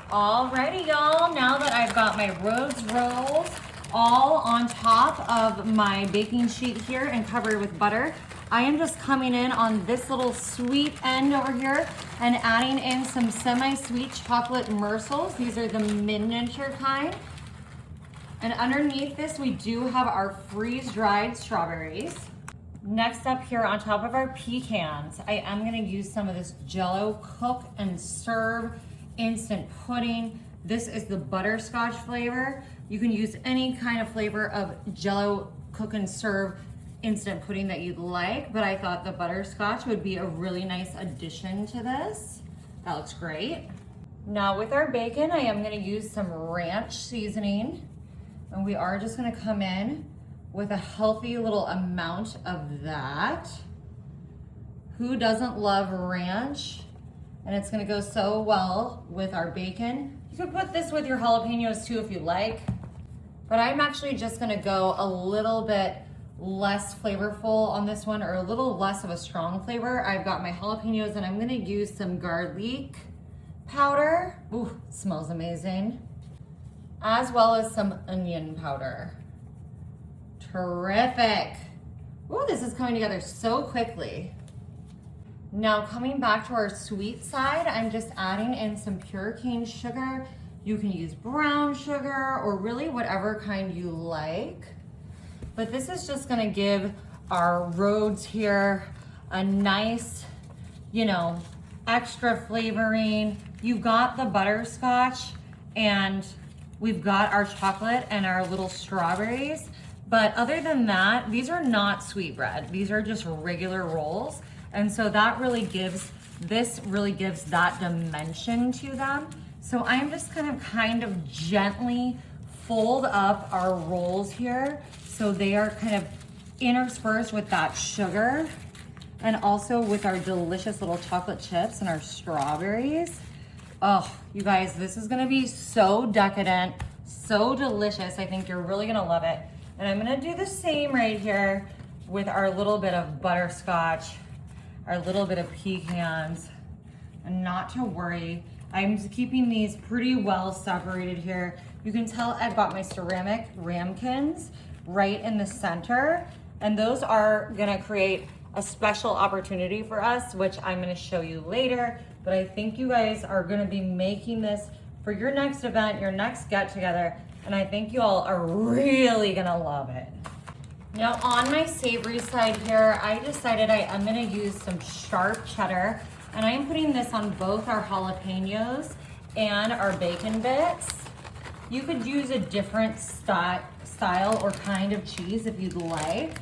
Alrighty, y'all. Now that I've got my Rhodes rolls all on top of my baking sheet here and covered with butter, I am just coming in on this little sweet end over here and adding in some semi-sweet chocolate morsels. These are the miniature kind. And underneath this, we do have our freeze-dried strawberries. Next up here on top of our pecans, I am gonna use some of this Jell-O Cook and Serve instant pudding. This is the butterscotch flavor. You can use any kind of flavor of Jell-O Cook and Serve instant pudding that you'd like, but I thought the butterscotch would be a really nice addition to this. That looks great. Now with our bacon, I am gonna use some ranch seasoning, and we are just gonna come in with a healthy little amount of that. Who doesn't love ranch? And it's gonna go so well with our bacon. You could put this with your jalapenos too if you like, but I'm actually just gonna go a little bit less flavorful on this one, or a little less of a strong flavor. I've got my jalapenos and I'm gonna use some garlic powder. Ooh, smells amazing. As well as some onion powder. Terrific. Ooh, this is coming together so quickly. Now coming back to our sweet side, I'm just adding in some pure cane sugar. You can use brown sugar or really whatever kind you like. But this is just gonna give our Rhodes here a nice, extra flavoring. You've got the butterscotch and we've got our chocolate and our little strawberries. But other than that, these are not sweetbread. These are just regular rolls. And so that really gives that dimension to them. So I'm just gonna kind of gently fold up our rolls here so they are kind of interspersed with that sugar and also with our delicious little chocolate chips and our strawberries. Oh, you guys, this is gonna be so decadent, so delicious. I think you're really gonna love it. And I'm gonna do the same right here with our little bit of butterscotch, our little bit of pecans. And not to worry, I'm just keeping these pretty well separated here. You can tell I've got my ceramic ramekins right in the center, and those are gonna create a special opportunity for us, which I'm gonna show you later. But I think you guys are gonna be making this for your next event, your next get together, and I think you all are really gonna love it. Now on my savory side here, I decided I am gonna use some sharp cheddar, and I'm putting this on both our jalapenos and our bacon bits. You could use a different style or kind of cheese if you'd like,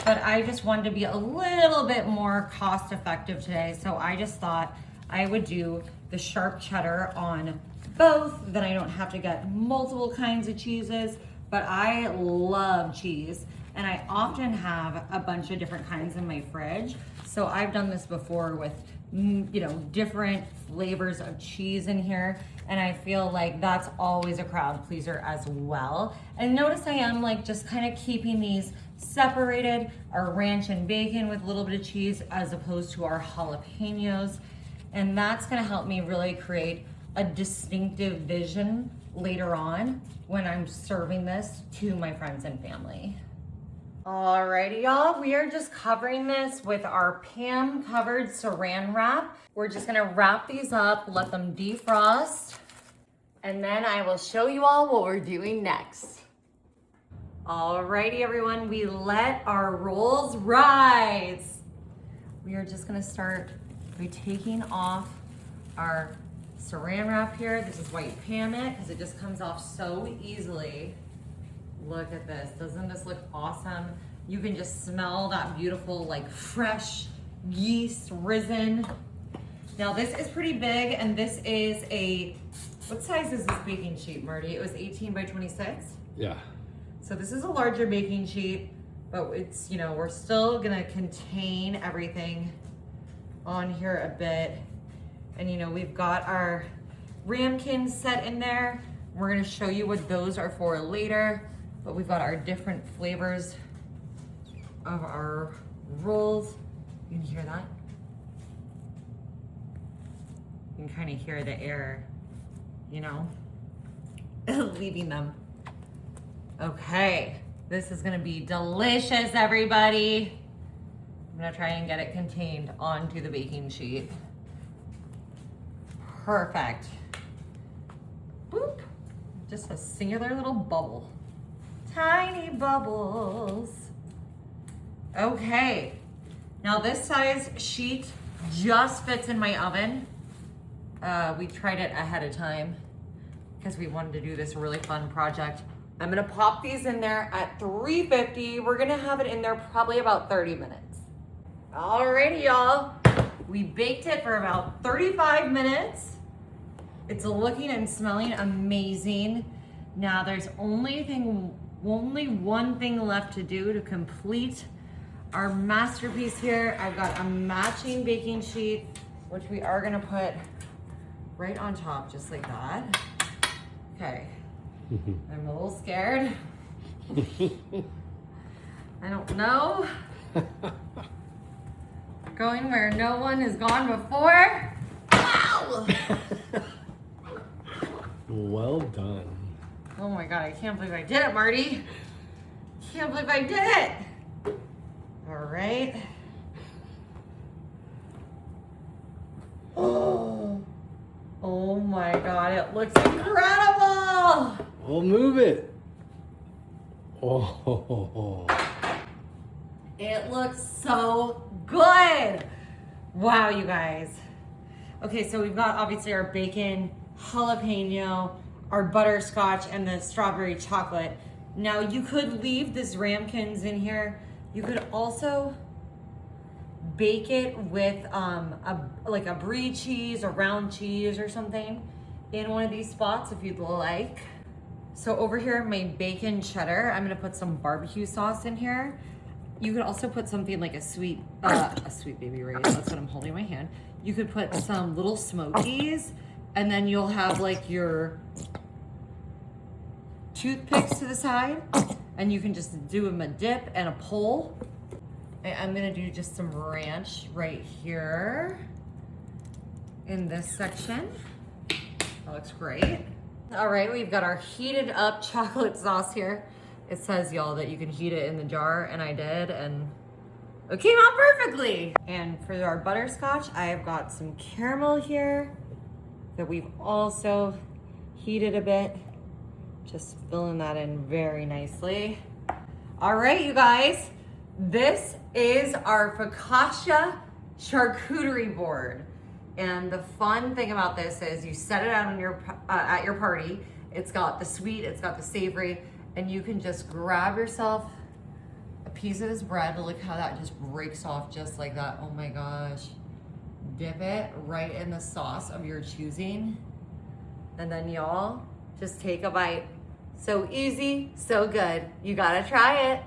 but I just wanted to be a little bit more cost effective today, so I just thought I would do the sharp cheddar on both, then I don't have to get multiple kinds of cheeses. But I love cheese, and I often have a bunch of different kinds in my fridge. So I've done this before with different flavors of cheese in here, and I feel like that's always a crowd pleaser as well. And notice I am just kind of keeping these separated, our ranch and bacon with a little bit of cheese as opposed to our jalapenos. And that's gonna help me really create a distinctive vision later on when I'm serving this to my friends and family. Alrighty, y'all, we are just covering this with our Pam covered saran wrap. We're just gonna wrap these up, let them defrost, and then I will show you all what we're doing next. Alrighty, everyone, we let our rolls rise. We are just gonna start by taking off our saran wrap here. This is why you Pam it, because it just comes off so easily. Look at this, doesn't this look awesome? You can just smell that beautiful, fresh yeast risen. Now this is pretty big, and this is what size is this baking sheet, Marty? It was 18 by 26? Yeah. So this is a larger baking sheet, but it's, we're still gonna contain everything on here a bit. And we've got our ramekins set in there. We're gonna show you what those are for later, but we've got our different flavors of our rolls. You can hear that? You can kind of hear the air you know, leaving them. Okay, this is gonna be delicious, everybody. I'm gonna try and get it contained onto the baking sheet. Perfect. Boop. Just a singular little bubble. Tiny bubbles. Okay. Now this size sheet just fits in my oven. We tried it ahead of time because we wanted to do this really fun project. I'm gonna pop these in there at 350. We're gonna have it in there probably about 30 minutes. Alrighty, y'all. We baked it for about 35 minutes. It's looking and smelling amazing. Now there's only one thing left to do to complete our masterpiece here. I've got a matching baking sheet, which we are gonna put right on top, just like that. Okay, I'm a little scared. I don't know. Going where no one has gone before. Wow! Well done. Oh my God, I can't believe I did it, Marty. Can't believe I did it. All right. Oh my God, it looks incredible. We'll move it. Oh. It looks so good. Wow, you guys. Okay, so we've got obviously our bacon, jalapeno, our butterscotch, and the strawberry chocolate. Now you could leave this ramekins in here. You could also bake it with like a brie cheese or round cheese or something in one of these spots if you'd like. So over here, my bacon cheddar, I'm gonna put some barbecue sauce in here. You could also put something like a sweet baby Ray's. That's what I'm holding in my hand. You could put some little smokies, and then you'll have like your toothpicks to the side, and you can just do them a dip and a pull. I'm gonna do just some ranch right here in this section. That looks great. All right, we've got our heated up chocolate sauce here. It says, y'all, that you can heat it in the jar, and I did, and it came out perfectly. And for our butterscotch, I have got some caramel here that we've also heated a bit. Just filling that in very nicely. All right, you guys, this is our focaccia charcuterie board. And the fun thing about this is you set it out on your at your party. It's got the sweet, it's got the savory, and you can just grab yourself a piece of this bread. Look how that just breaks off just like that. Oh my gosh. Dip it right in the sauce of your choosing. And then y'all, just take a bite. So easy, so good. You gotta try it.